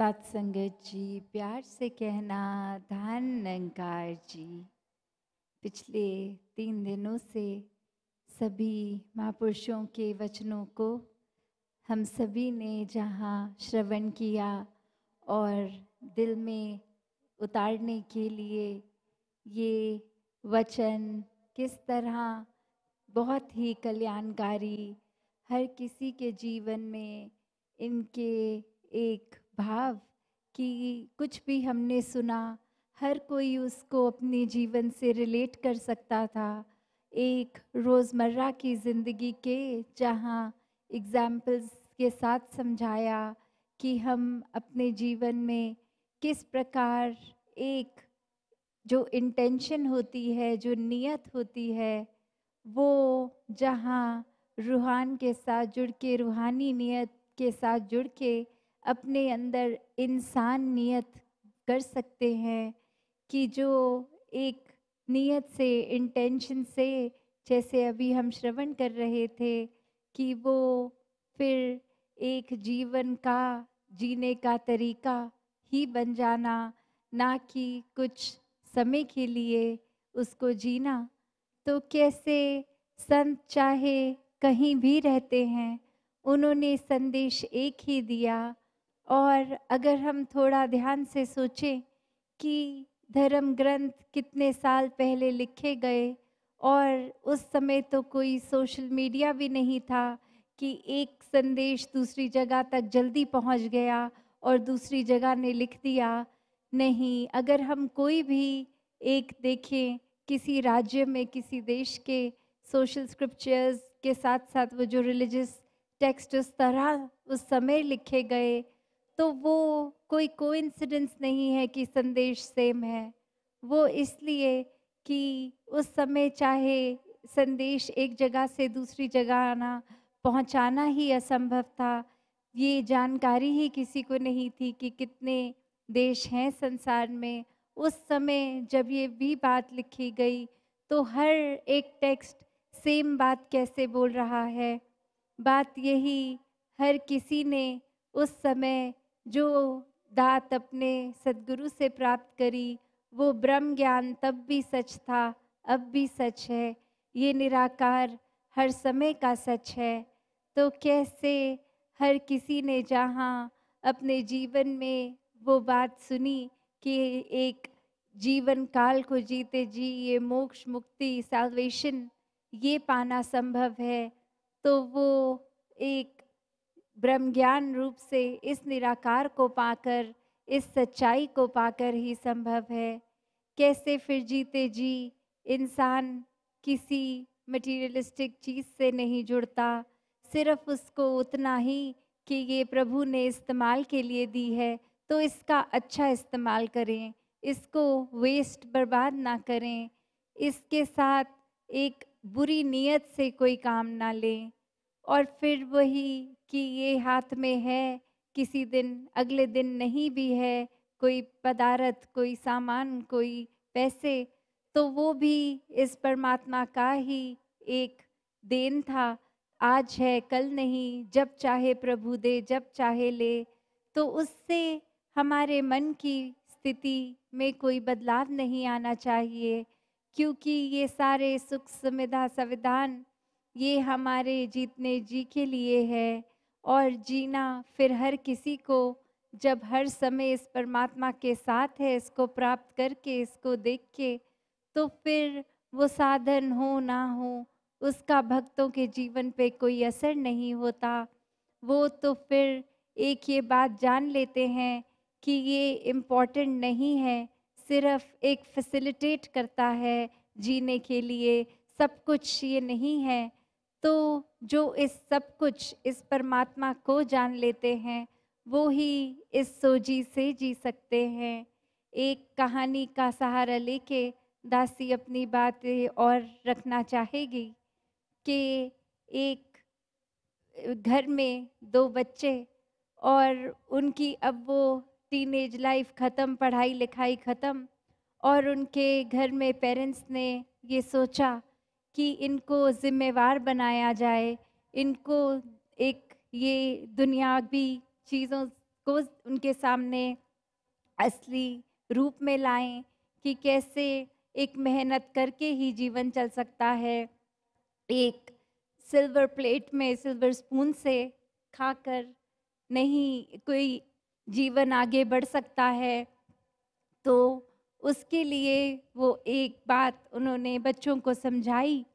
सत्संगत जी, प्यार से कहना धन निरंकार जी। पिछले 3 दिनों से सभी महापुरुषों के वचनों को हम सभी ने जहाँ श्रवण किया और दिल में उतारने के लिए ये वचन किस तरह बहुत ही कल्याणकारी हर किसी के जीवन में इनके एक भाव कि कुछ भी हमने सुना हर कोई उसको अपने जीवन से रिलेट कर सकता था। एक रोज़मर्रा की ज़िंदगी के जहाँ एग्जाम्पल्स के साथ समझाया कि हम अपने जीवन में किस प्रकार एक जो इंटेंशन होती है, जो नियत होती है, वो जहाँ रूहान के साथ जुड़ के, रूहानी नियत के साथ जुड़ के अपने अंदर इंसान नियत कर सकते हैं कि जो एक नियत से, इंटेंशन से, जैसे अभी हम श्रवण कर रहे थे कि वो फिर एक जीवन का जीने का तरीका ही बन जाना, ना कि कुछ समय के लिए उसको जीना। तो कैसे संत चाहे कहीं भी रहते हैं, उन्होंने संदेश एक ही दिया। और अगर हम थोड़ा ध्यान से सोचें कि धर्म ग्रंथ कितने साल पहले लिखे गए और उस समय तो कोई सोशल मीडिया भी नहीं था कि एक संदेश दूसरी जगह तक जल्दी पहुंच गया और दूसरी जगह ने लिख दिया। नहीं, अगर हम कोई भी एक देखें किसी राज्य में, किसी देश के सोशल स्क्रिप्चर्स के साथ साथ वो जो रिलीजियस टेक्स्ट उस तरह उस समय लिखे गए, तो वो कोई कोइंसिडेंस नहीं है कि संदेश सेम है। वो इसलिए कि उस समय चाहे संदेश एक जगह से दूसरी जगह आना, पहुंचाना ही असंभव था। ये जानकारी ही किसी को नहीं थी कि कितने देश हैं संसार में। उस समय जब ये भी बात लिखी गई तो हर एक टेक्स्ट सेम बात कैसे बोल रहा है। बात यही, हर किसी ने उस समय जो दात अपने सद्गुरु से प्राप्त करी, वो ब्रह्म ज्ञान तब भी सच था, अब भी सच है। ये निराकार हर समय का सच है। तो कैसे हर किसी ने जहाँ अपने जीवन में वो बात सुनी कि एक जीवन काल को जीते जी ये मोक्ष, मुक्ति, सैल्वेशन ये पाना संभव है, तो वो एक ब्रह्म ज्ञान रूप से इस निराकार को पाकर, इस सच्चाई को पाकर ही संभव है। कैसे फिर जीते जी इंसान किसी मटीरियलिस्टिक चीज़ से नहीं जुड़ता, सिर्फ उसको उतना ही कि ये प्रभु ने इस्तेमाल के लिए दी है तो इसका अच्छा इस्तेमाल करें, इसको वेस्ट बर्बाद ना करें, इसके साथ एक बुरी नीयत से कोई काम ना लें। और फिर वही कि ये हाथ में है, किसी दिन अगले दिन नहीं भी है, कोई पदार्थ, कोई सामान, कोई पैसे, तो वो भी इस परमात्मा का ही एक देन था। आज है कल नहीं, जब चाहे प्रभु दे, जब चाहे ले। तो उससे हमारे मन की स्थिति में कोई बदलाव नहीं आना चाहिए, क्योंकि ये सारे सुख सुविधा संविधान ये हमारे जीतने जी के लिए है। और जीना फिर हर किसी को, जब हर समय इस परमात्मा के साथ है, इसको प्राप्त करके, इसको देख के, तो फिर वो साधन हो ना हो उसका भक्तों के जीवन पे कोई असर नहीं होता। वो तो फिर एक ये बात जान लेते हैं कि ये इम्पोर्टेंट नहीं है, सिर्फ एक फैसिलिटेट करता है जीने के लिए, सब कुछ ये नहीं है। तो जो इस सब कुछ, इस परमात्मा को जान लेते हैं, वो ही इस सोजी से जी सकते हैं। एक कहानी का सहारा लेके दासी अपनी बातें और रखना चाहेगी कि एक घर में 2 बच्चे और उनकी अब वो टीनेज लाइफ ख़त्म, पढ़ाई लिखाई ख़त्म, और उनके घर में पेरेंट्स ने ये सोचा कि इनको ज़िम्मेवार बनाया जाए, इनको एक ये दुनियावी चीज़ों को उनके सामने असली रूप में लाएं कि कैसे एक मेहनत करके ही जीवन चल सकता है। एक सिल्वर प्लेट में सिल्वर स्पून से खाकर नहीं कोई जीवन आगे बढ़ सकता है। तो उसके लिए वो एक बात उन्होंने बच्चों को समझाई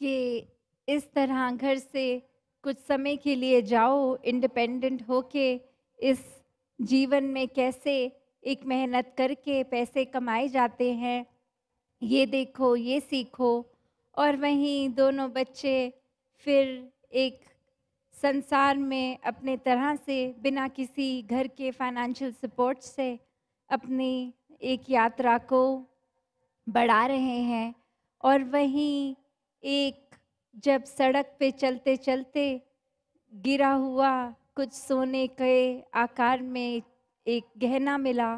कि इस तरह घर से कुछ समय के लिए जाओ, इंडिपेंडेंट होके इस जीवन में कैसे एक मेहनत करके पैसे कमाए जाते हैं, ये देखो, ये सीखो। और वहीं दोनों बच्चे फिर एक संसार में अपने तरह से बिना किसी घर के फाइनेंशियल सपोर्ट से अपनी एक यात्रा को बढ़ा रहे हैं। और वहीं एक जब सड़क पे चलते चलते गिरा हुआ कुछ सोने के आकार में एक गहना मिला,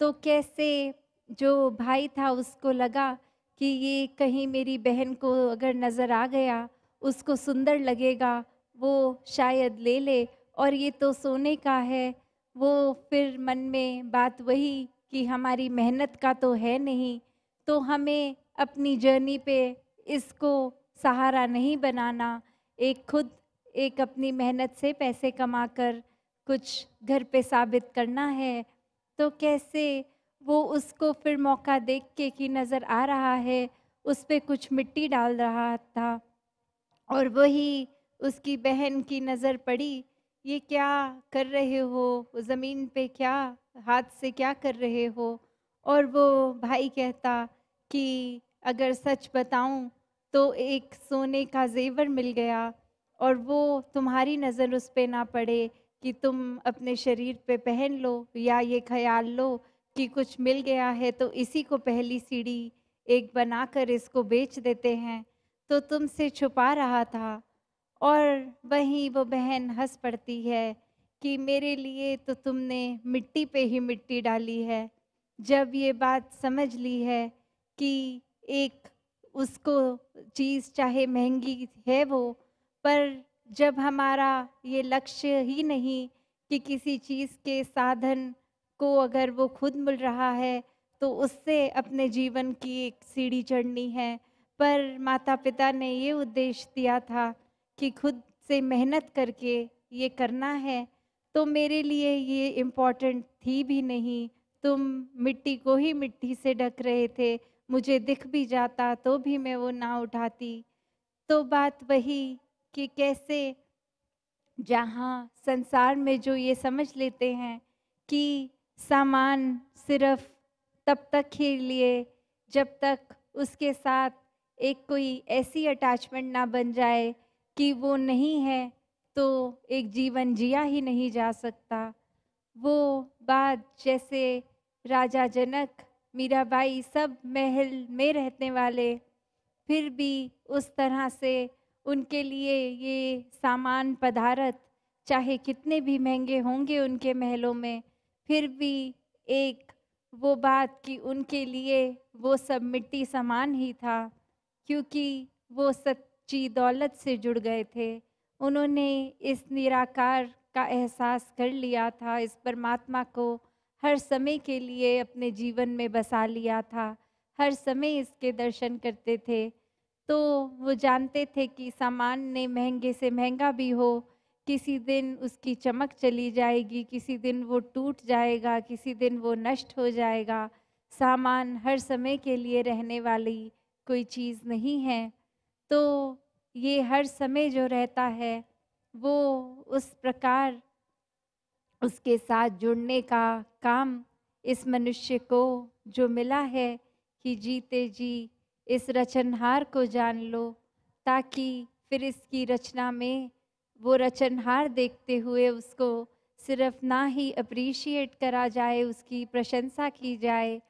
तो कैसे जो भाई था उसको लगा कि ये कहीं मेरी बहन को अगर नज़र आ गया, उसको सुंदर लगेगा, वो शायद ले ले, और ये तो सोने का है। वो फिर मन में बात वही कि हमारी मेहनत का तो है नहीं, तो हमें अपनी जर्नी पे इसको सहारा नहीं बनाना, एक खुद एक अपनी मेहनत से पैसे कमाकर कुछ घर पे साबित करना है। तो कैसे वो उसको फिर मौका देख के कि नज़र आ रहा है, उस पे कुछ मिट्टी डाल रहा था, और वही उसकी बहन की नज़र पड़ी, ये क्या कर रहे हो, ज़मीन पे क्या हाथ से क्या कर रहे हो। और वो भाई कहता कि अगर सच बताऊं तो एक सोने का ज़ेवर मिल गया, और वो तुम्हारी नज़र उस पे ना पड़े कि तुम अपने शरीर पे पहन लो, या ये ख्याल लो कि कुछ मिल गया है तो इसी को पहली सीढ़ी एक बनाकर इसको बेच देते हैं, तो तुमसे छुपा रहा था। और वहीं वो बहन हंस पड़ती है कि मेरे लिए तो तुमने मिट्टी पे ही मिट्टी डाली है। जब ये बात समझ ली है कि एक उसको चीज़ चाहे महंगी है वो, पर जब हमारा ये लक्ष्य ही नहीं कि किसी चीज़ के साधन को अगर वो खुद मिल रहा है तो उससे अपने जीवन की एक सीढ़ी चढ़नी है, पर माता पिता ने ये उद्देश्य दिया था कि खुद से मेहनत करके ये करना है, तो मेरे लिए ये इम्पोर्टेंट थी भी नहीं। तुम मिट्टी को ही मिट्टी से ढक रहे थे, मुझे दिख भी जाता तो भी मैं वो ना उठाती। तो बात वही कि कैसे जहाँ संसार में जो ये समझ लेते हैं कि सामान सिर्फ तब तक ही लिए जब तक उसके साथ एक कोई ऐसी अटैचमेंट ना बन जाए कि वो नहीं है तो एक जीवन जिया ही नहीं जा सकता। वो बात जैसे राजा जनक, मीराबाई, सब महल में रहने वाले, फिर भी उस तरह से उनके लिए ये सामान पदार्थ चाहे कितने भी महंगे होंगे उनके महलों में, फिर भी एक वो बात कि उनके लिए वो सब मिट्टी समान ही था, क्योंकि वो सच्ची दौलत से जुड़ गए थे। उन्होंने इस निराकार का एहसास कर लिया था, इस परमात्मा को हर समय के लिए अपने जीवन में बसा लिया था, हर समय इसके दर्शन करते थे। तो वो जानते थे कि सामान ने महंगे से महंगा भी हो, किसी दिन उसकी चमक चली जाएगी, किसी दिन वो टूट जाएगा, किसी दिन वो नष्ट हो जाएगा। सामान हर समय के लिए रहने वाली कोई चीज़ नहीं है। तो ये हर समय जो रहता है वो उस प्रकार उसके साथ जुड़ने का काम इस मनुष्य को जो मिला है कि जीते जी इस रचनहार को जान लो, ताकि फिर इसकी रचना में वो रचनहार देखते हुए उसको सिर्फ ना ही अप्रिशिएट करा जाए, उसकी प्रशंसा की जाए,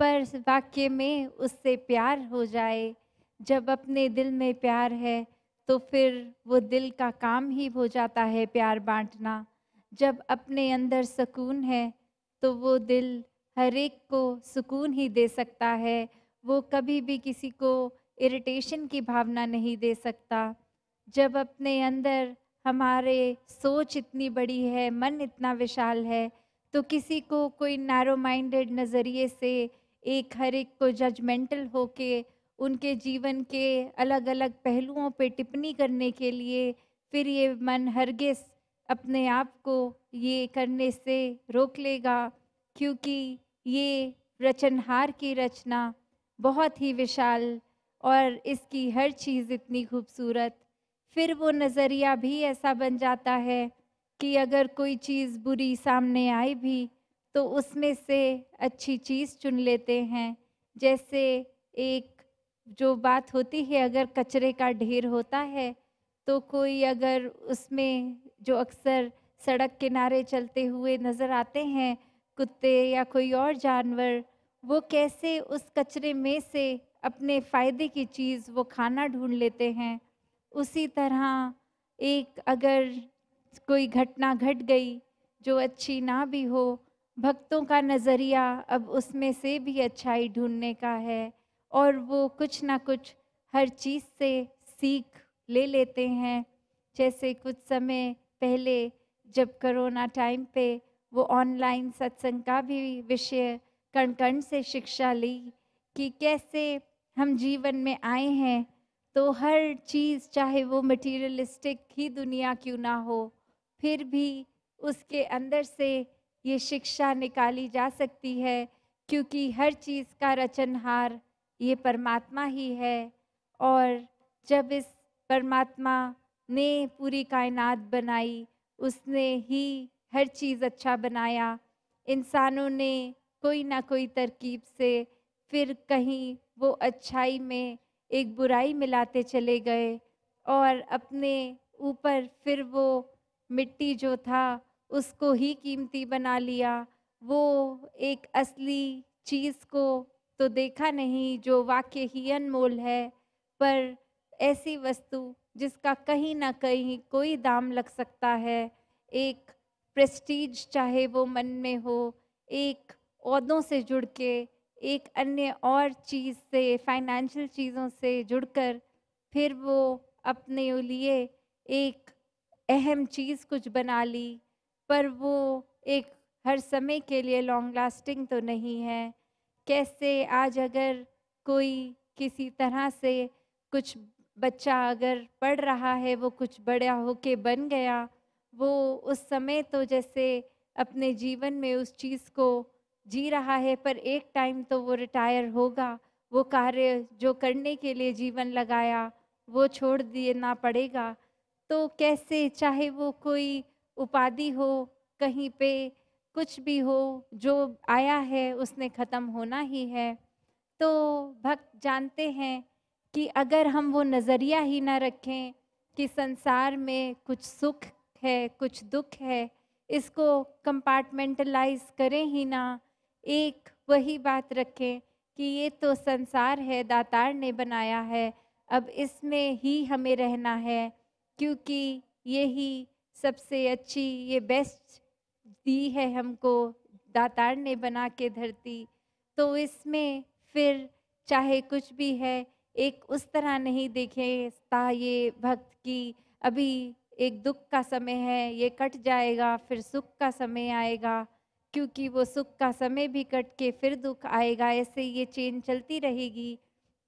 पर वाक्य में उससे प्यार हो जाए। जब अपने दिल में प्यार है तो फिर वो दिल का काम ही हो जाता है प्यार बांटना। जब अपने अंदर सुकून है तो वो दिल हर एक को सुकून ही दे सकता है, वो कभी भी किसी को इरिटेशन की भावना नहीं दे सकता। जब अपने अंदर हमारे सोच इतनी बड़ी है, मन इतना विशाल है, तो किसी को कोई नैरो माइंडेड नज़रिए से एक हर एक को जजमेंटल होके उनके जीवन के अलग-अलग पहलुओं पे टिप्पणी करने के लिए फिर ये मन हरगिज़ अपने आप को ये करने से रोक लेगा, क्योंकि ये रचनहार की रचना बहुत ही विशाल और इसकी हर चीज़ इतनी खूबसूरत। फिर वो नज़रिया भी ऐसा बन जाता है कि अगर कोई चीज़ बुरी सामने आए भी तो उसमें से अच्छी चीज़ चुन लेते हैं। जैसे एक जो बात होती है, अगर कचरे का ढेर होता है तो कोई अगर उसमें जो अक्सर सड़क किनारे चलते हुए नज़र आते हैं कुत्ते या कोई और जानवर, वो कैसे उस कचरे में से अपने फ़ायदे की चीज़ वो खाना ढूँढ लेते हैं। उसी तरह एक अगर कोई घटना घट गई जो अच्छी ना भी हो, भक्तों का नज़रिया अब उसमें से भी अच्छाई ढूँढने का है और वो कुछ ना कुछ हर चीज़ से सीख ले लेते हैं। जैसे कुछ समय पहले जब कोरोना टाइम पे वो ऑनलाइन सत्संग का भी विषय कण-कण से शिक्षा ली कि कैसे हम जीवन में आए हैं तो हर चीज़ चाहे वो मटीरियलिस्टिक ही दुनिया क्यों ना हो, फिर भी उसके अंदर से ये शिक्षा निकाली जा सकती है, क्योंकि हर चीज़ का रचनहार ये परमात्मा ही है। और जब इस परमात्मा ने पूरी कायनात बनाई, उसने ही हर चीज़ अच्छा बनाया। इंसानों ने कोई ना कोई तरकीब से फिर कहीं वो अच्छाई में एक बुराई मिलाते चले गए और अपने ऊपर फिर वो मिट्टी जो था उसको ही कीमती बना लिया। वो एक असली चीज़ को तो देखा नहीं जो वाक़ई ही अनमोल है, पर ऐसी वस्तु जिसका कहीं न कहीं कोई दाम लग सकता है, एक प्रेस्टीज चाहे वो मन में हो, एक ओहदों से जुड़ के, एक अन्य और चीज़ से, फाइनेंशियल चीज़ों से जुड़कर फिर वो अपने लिए एक अहम चीज़ कुछ बना ली, पर वो एक हर समय के लिए लॉन्ग लास्टिंग तो नहीं है। कैसे आज अगर कोई किसी तरह से कुछ बच्चा अगर पढ़ रहा है, वो कुछ बड़ा होके बन गया, वो उस समय तो जैसे अपने जीवन में उस चीज़ को जी रहा है, पर एक टाइम तो वो रिटायर होगा। वो कार्य जो करने के लिए जीवन लगाया, वो छोड़ देना पड़ेगा। तो कैसे चाहे वो कोई उपाधि हो, कहीं पे कुछ भी हो, जो आया है उसने ख़त्म होना ही है। तो भक्त जानते हैं कि अगर हम वो नज़रिया ही ना रखें कि संसार में कुछ सुख है, कुछ दुख है, इसको कंपार्टमेंटलाइज़ करें ही ना, एक वही बात रखें कि ये तो संसार है, दातार ने बनाया है, अब इसमें ही हमें रहना है, क्योंकि ये ही सबसे अच्छी, ये बेस्ट दी है हमको दातार ने बना के धरती। तो इसमें फिर चाहे कुछ भी है, एक उस तरह नहीं देखता ये भक्त कि अभी एक दुख का समय है, ये कट जाएगा, फिर सुख का समय आएगा, क्योंकि वो सुख का समय भी कट के फिर दुख आएगा, ऐसे ये चेन चलती रहेगी।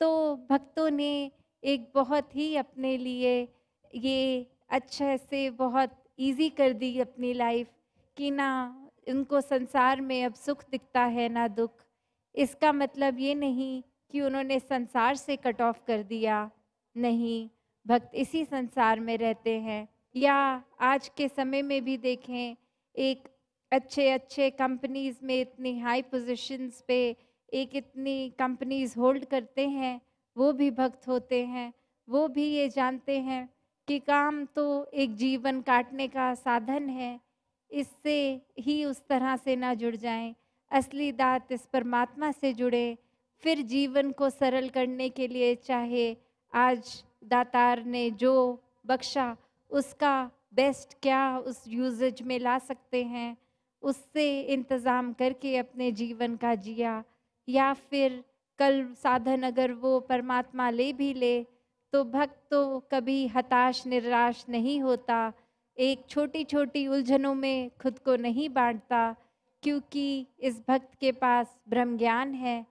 तो भक्तों ने एक बहुत ही अपने लिए ये अच्छे से बहुत ईज़ी कर दी अपनी लाइफ़ कि ना उनको संसार में अब सुख दिखता है ना दुख। इसका मतलब ये नहीं कि उन्होंने संसार से कट ऑफ कर दिया, नहीं, भक्त इसी संसार में रहते हैं। या आज के समय में भी देखें, एक अच्छे-अच्छे कंपनीज़ में इतनी हाई पोज़ीशंस पे एक इतनी कंपनीज़ होल्ड करते हैं, वो भी भक्त होते हैं। वो भी ये जानते हैं कि काम तो एक जीवन काटने का साधन है, इससे ही उस तरह से ना जुड़ जाएँ। असली दात इस परमात्मा से जुड़े, फिर जीवन को सरल करने के लिए चाहे आज दातार ने जो बख्शा, उसका बेस्ट क्या उस यूसेज में ला सकते हैं, उससे इंतज़ाम करके अपने जीवन का जिया। या फिर कल साधन अगर वो परमात्मा ले भी ले, तो भक्त तो कभी हताश निराश नहीं होता, एक छोटी-छोटी उलझनों में खुद को नहीं बाँटता, क्योंकि इस भक्त के पास ब्रह्म ज्ञान है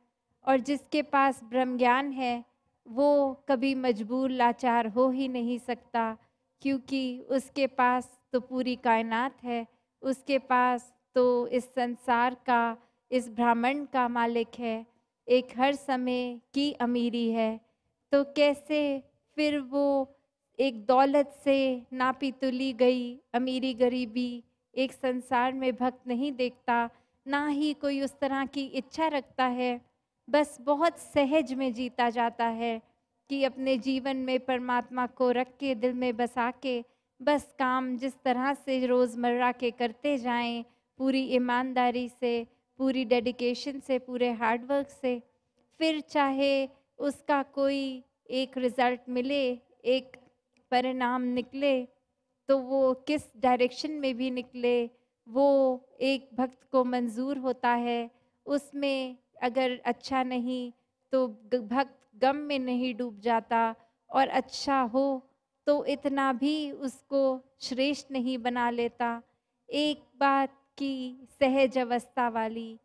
और जिसके पास ब्रह्म ज्ञान है, वो कभी मजबूर लाचार हो ही नहीं सकता, क्योंकि उसके पास तो पूरी कायनात है, उसके पास तो इस संसार का, इस ब्रह्मांड का मालिक है, एक हर समय की अमीरी है। तो कैसे फिर वो एक दौलत से नापी तुली गई अमीरी गरीबी एक संसार में भक्त नहीं देखता, ना ही कोई उस तरह की इच्छा रखता है। बस बहुत सहज में जीता जाता है कि अपने जीवन में परमात्मा को रख के दिल में बसा के बस काम जिस तरह से रोज़मर्रा के करते जाएं, पूरी ईमानदारी से, पूरी डेडिकेशन से, पूरे हार्डवर्क से, फिर चाहे उसका कोई एक रिज़ल्ट मिले, एक परिणाम निकले, तो वो किस डायरेक्शन में भी निकले, वो एक भक्त को मंज़ूर होता है। उसमें अगर अच्छा नहीं, तो भक्त गम में नहीं डूब जाता, और अच्छा हो तो इतना भी उसको श्रेष्ठ नहीं बना लेता। एक बात की सहज अवस्था वाली,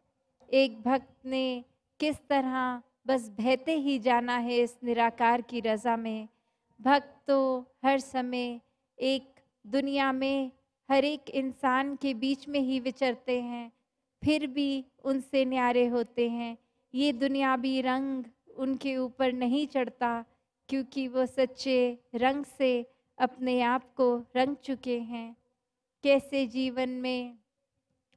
एक भक्त ने किस तरह बस बहते ही जाना है इस निराकार की रज़ा में। भक्त तो हर समय एक दुनिया में हर एक इंसान के बीच में ही विचरते हैं, फिर भी उनसे न्यारे होते हैं। ये दुनियावी रंग उनके ऊपर नहीं चढ़ता, क्योंकि वो सच्चे रंग से अपने आप को रंग चुके हैं। कैसे जीवन में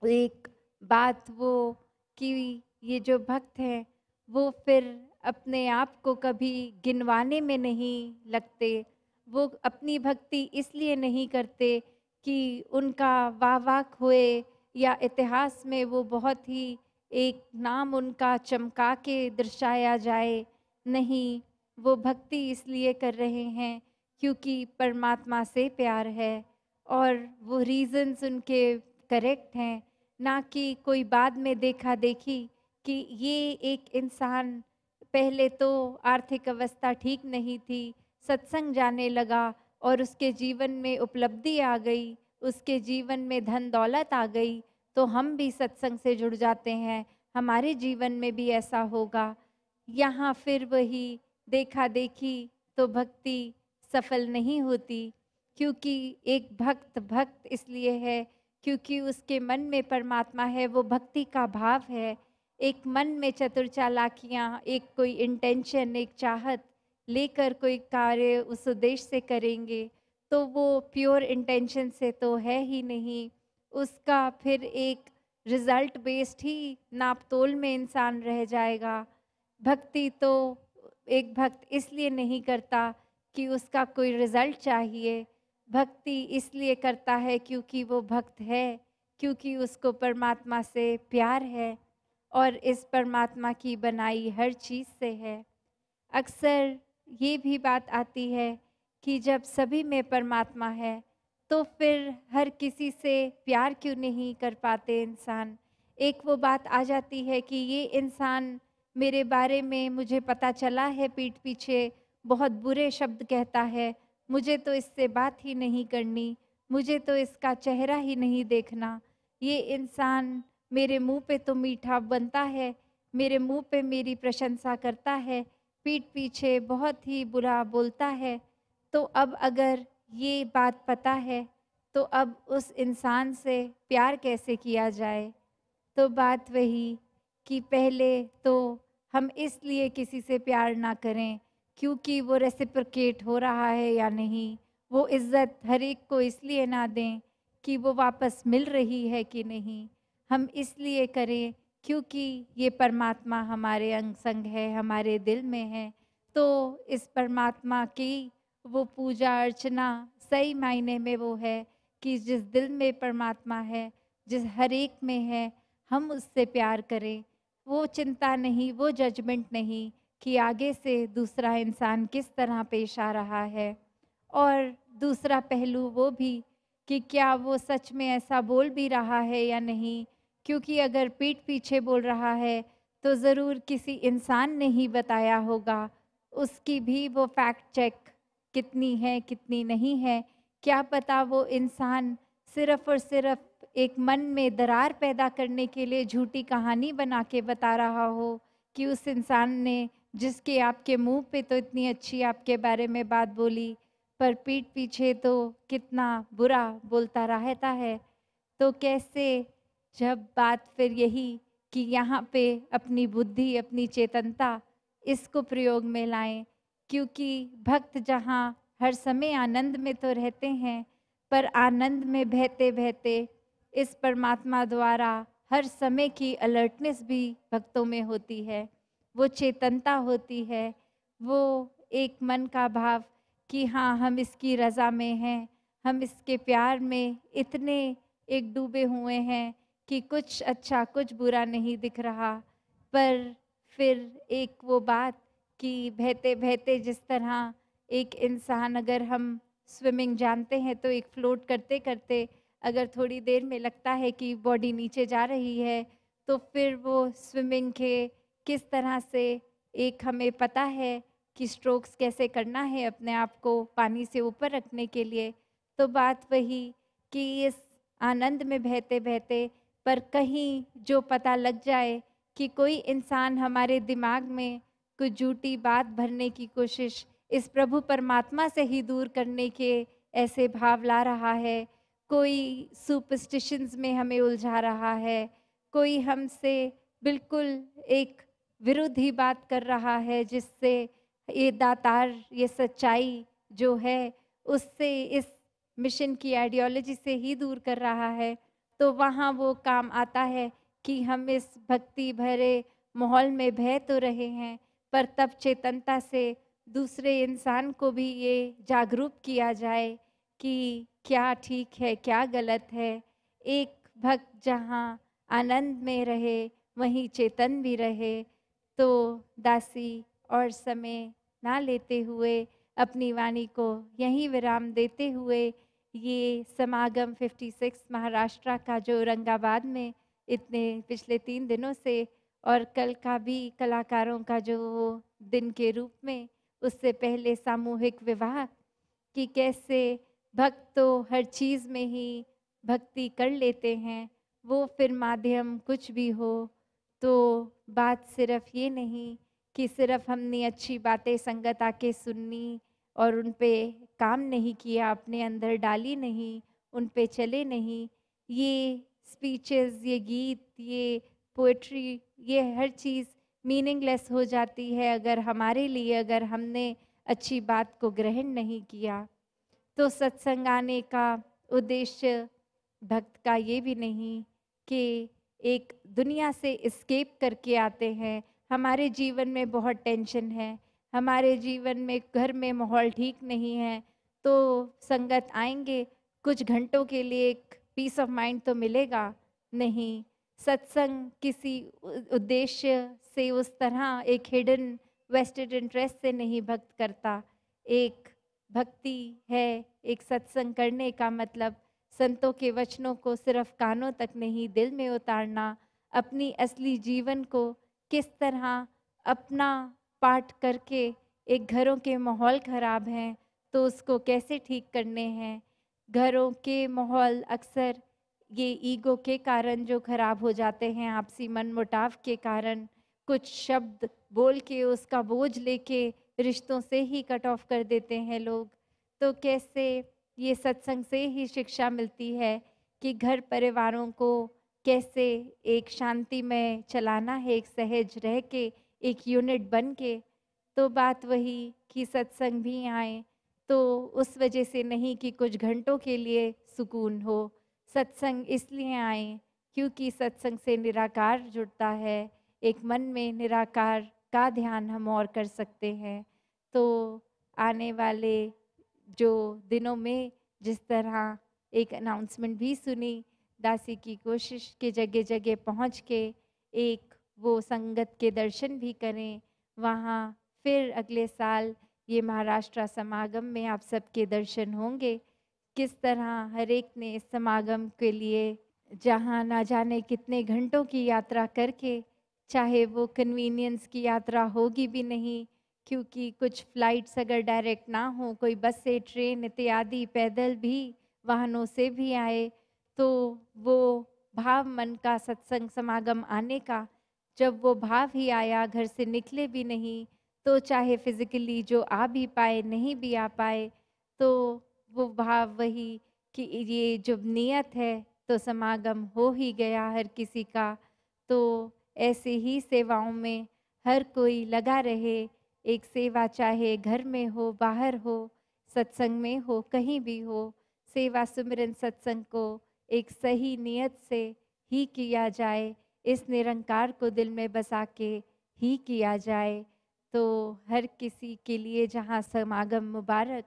एक बात वो कि ये जो भक्त हैं, वो फिर अपने आप को कभी गिनवाने में नहीं लगते। वो अपनी भक्ति इसलिए नहीं करते कि उनका वाह-वाह होए या इतिहास में वो बहुत ही एक नाम उनका चमका के दर्शाया जाए। नहीं, वो भक्ति इसलिए कर रहे हैं क्योंकि परमात्मा से प्यार है, और वो रीज़न्स उनके करेक्ट हैं, ना कि कोई बाद में देखा-देखी कि ये एक इंसान पहले तो आर्थिक अवस्था ठीक नहीं थी, सत्संग जाने लगा और उसके जीवन में उपलब्धि आ गई, उसके जीवन में धन-दौलत आ गई, तो हम भी सत्संग से जुड़ जाते हैं, हमारे जीवन में भी ऐसा होगा। यहाँ फिर वही देखा-देखी तो भक्ति सफल नहीं होती, क्योंकि एक भक्त भक्त इसलिए है क्योंकि उसके मन में परमात्मा है, वो भक्ति का भाव है। एक मन में चतुर चालाकियाँ, एक कोई इंटेंशन, एक चाहत लेकर कोई कार्य उस उद्देश्य से करेंगे, तो वो प्योर इंटेंशन से तो है ही नहीं। उसका फिर एक रिज़ल्ट बेस्ड ही नाप-तोल में इंसान रह जाएगा। भक्ति तो एक भक्त इसलिए नहीं करता कि उसका कोई रिज़ल्ट चाहिए। भक्ति इसलिए करता है क्योंकि वो भक्त है, क्योंकि उसको परमात्मा से प्यार है और इस परमात्मा की बनाई हर चीज़ से है। अक्सर ये भी बात आती है कि जब सभी में परमात्मा है, तो फिर हर किसी से प्यार क्यों नहीं कर पाते इंसान? एक वो बात आ जाती है कि ये इंसान मेरे बारे में मुझे पता चला है पीठ पीछे बहुत बुरे शब्द कहता है, मुझे तो इससे बात ही नहीं करनी, मुझे तो इसका चेहरा ही नहीं देखना। ये इंसान मेरे मुँह पे तो मीठा बनता है, मेरे मुँह पे मेरी प्रशंसा करता है, पीठ पीछे बहुत ही बुरा बोलता है। तो अब अगर ये बात पता है, तो अब उस इंसान से प्यार कैसे किया जाए? तो बात वही कि पहले तो हम इसलिए किसी से प्यार ना करें क्योंकि वो रेसिप्रोकेट हो रहा है या नहीं। वो इज़्ज़त हर एक को इसलिए ना दें कि वो वापस मिल रही है कि नहीं। हम इसलिए करें क्योंकि ये परमात्मा हमारे अंग-संग है, हमारे दिल में है। तो इस परमात्मा की वो पूजा अर्चना सही मायने में वो है कि जिस दिल में परमात्मा है, जिस हर एक में है, हम उससे प्यार करें। वो चिंता नहीं, वो जजमेंट नहीं कि आगे से दूसरा इंसान किस तरह पेश आ रहा है। और दूसरा पहलू वो भी कि क्या वो सच में ऐसा बोल भी रहा है या नहीं, क्योंकि अगर पीठ पीछे बोल रहा है, तो ज़रूर किसी इंसान ने ही बताया होगा। उसकी भी वो फैक्ट चेक कितनी है, कितनी नहीं है, क्या पता वो इंसान सिर्फ और सिर्फ एक मन में दरार पैदा करने के लिए झूठी कहानी बना के बता रहा हो कि उस इंसान ने, जिसके आपके मुंह पे तो इतनी अच्छी आपके बारे में बात बोली, पर पीठ पीछे तो कितना बुरा बोलता रहता है। तो कैसे, जब बात फिर यही कि यहाँ पे अपनी बुद्धि, अपनी चेतनता, इसको प्रयोग में लाएं, क्योंकि भक्त जहाँ हर समय आनंद में तो रहते हैं, पर आनंद में बहते बहते इस परमात्मा द्वारा हर समय की अलर्टनेस भी भक्तों में होती है, वो चेतनता होती है, वो एक मन का भाव कि हाँ, हम इसकी रज़ा में हैं, हम इसके प्यार में इतने एक डूबे हुए हैं कि कुछ अच्छा कुछ बुरा नहीं दिख रहा। पर फिर एक वो बात कि बहते बहते जिस तरह एक इंसान, अगर हम स्विमिंग जानते हैं तो एक फ्लोट करते करते अगर थोड़ी देर में लगता है कि बॉडी नीचे जा रही है, तो फिर वो स्विमिंग के किस तरह से, एक हमें पता है कि स्ट्रोक्स कैसे करना है अपने आप को पानी से ऊपर रखने के लिए। तो बात वही कि इस आनंद में बहते बहते पर कहीं जो पता लग जाए कि कोई इंसान हमारे दिमाग में कुछ झूठी बात भरने की कोशिश इस प्रभु परमात्मा से ही दूर करने के ऐसे भाव ला रहा है, कोई सुपरस्टिशंस में हमें उलझा रहा है, कोई हमसे बिल्कुल एक विरुद्ध ही बात कर रहा है, जिससे ये दातार, ये सच्चाई जो है उससे, इस मिशन की आइडियोलॉजी से ही दूर कर रहा है। तो वहाँ वो काम आता है कि हम इस भक्ति भरे माहौल में बह तो रहे हैं, पर तब चेतनता से दूसरे इंसान को भी ये जागरूक किया जाए कि क्या ठीक है क्या गलत है। एक भक्त जहाँ आनंद में रहे वहीं चेतन भी रहे। तो दासी और समय ना लेते हुए अपनी वाणी को यहीं विराम देते हुए, ये समागम 56 महाराष्ट्र का जो औरंगाबाद में इतने पिछले 3 दिनों से, और कल का भी कलाकारों का जो दिन के रूप में, उससे पहले सामूहिक विवाह, कि कैसे भक्त तो हर चीज़ में ही भक्ति कर लेते हैं, वो फिर माध्यम कुछ भी हो। तो बात सिर्फ ये नहीं कि सिर्फ हमने अच्छी बातें संगत आके सुननी और उन पे काम नहीं किया, अपने अंदर डाली नहीं, उन पे चले नहीं। ये स्पीचेस, ये गीत, ये पोएट्री, ये हर चीज़ मीनिंगलेस हो जाती है अगर हमारे लिए, अगर हमने अच्छी बात को ग्रहण नहीं किया। तो सत्संग आने का उद्देश्य भक्त का ये भी नहीं कि एक दुनिया से एस्केप करके आते हैं। हमारे जीवन में बहुत टेंशन है, हमारे जीवन में घर में माहौल ठीक नहीं है, तो संगत आएंगे, कुछ घंटों के लिए एक पीस ऑफ माइंड तो मिलेगा नहीं। सत्संग किसी उद्देश्य से, उस तरह एक हिडन वेस्टेड इंटरेस्ट से नहीं भक्त करता। एक भक्ति है, एक सत्संग करने का मतलब संतों के वचनों को सिर्फ कानों तक नहीं, दिल में उतारना, अपनी असली जीवन को किस तरह अपना पाठ करके, एक घरों के माहौल खराब हैं तो उसको कैसे ठीक करने हैं। घरों के माहौल अक्सर ये ईगो के कारण जो खराब हो जाते हैं, आपसी मनमुटाव के कारण, कुछ शब्द बोल के उसका बोझ लेके रिश्तों से ही कट ऑफ कर देते हैं लोग। तो कैसे ये सत्संग से ही शिक्षा मिलती है कि घर परिवारों को कैसे एक शांति में चलाना है, एक सहज रह के, एक यूनिट बन के। तो बात वही कि सत्संग भी आए तो उस वजह से नहीं कि कुछ घंटों के लिए सुकून हो। सत्संग इसलिए आए क्योंकि सत्संग से निराकार जुड़ता है, एक मन में निराकार का ध्यान हम और कर सकते हैं। तो आने वाले जो दिनों में जिस तरह एक अनाउंसमेंट भी सुनी, दासी की कोशिश के जगह जगह पहुंच के एक वो संगत के दर्शन भी करें। वहाँ फिर अगले साल ये महाराष्ट्र समागम में आप सबके दर्शन होंगे। किस तरह हर एक ने इस समागम के लिए जहाँ ना जाने कितने घंटों की यात्रा करके, चाहे वो कन्वीनियंस की यात्रा होगी भी नहीं, क्योंकि कुछ फ्लाइट्स अगर डायरेक्ट ना हो, कोई बस से, ट्रेन इत्यादि पैदल भी वाहनों से भी आए, तो वो भाव मन का सत्संग समागम आने का, जब वो भाव ही आया, घर से निकले भी नहीं, तो चाहे फिजिकली जो आ भी पाए नहीं भी आ पाए, तो वो भाव वही कि ये जो नियत है तो समागम हो ही गया हर किसी का। तो ऐसे ही सेवाओं में हर कोई लगा रहे। एक सेवा चाहे घर में हो, बाहर हो, सत्संग में हो, कहीं भी हो, सेवा सुमिरन सत्संग को एक सही नियत से ही किया जाए, इस निरंकार को दिल में बसा के ही किया जाए। तो हर किसी के लिए जहाँ समागम मुबारक,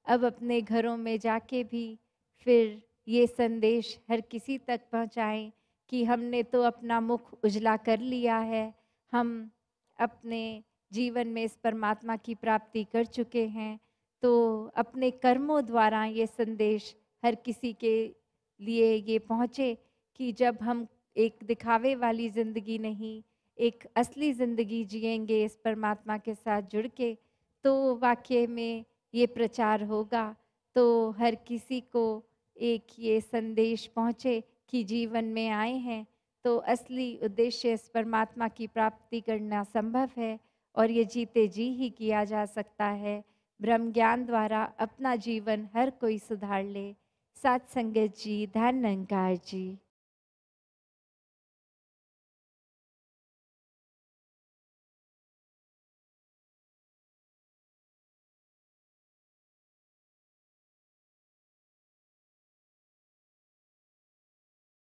अब अपने घरों में जाके भी फिर ये संदेश हर किसी तक पहुँचाएं कि हमने तो अपना मुख उजला कर लिया है, हम अपने जीवन में इस परमात्मा की प्राप्ति कर चुके हैं। तो अपने कर्मों द्वारा ये संदेश हर किसी के लिए ये पहुँचे कि जब हम एक दिखावे वाली ज़िंदगी नहीं, एक असली ज़िंदगी जिएंगे इस परमात्मा के साथ जुड़ के, तो वाक़ई में ये प्रचार होगा। तो हर किसी को एक ये संदेश पहुँचे कि जीवन में आए हैं तो असली उद्देश्य इस परमात्मा की प्राप्ति करना संभव है, और ये जीते जी ही किया जा सकता है। ब्रह्म ज्ञान द्वारा अपना जीवन हर कोई सुधार ले। सात संगत जी, धन निरंकार जी।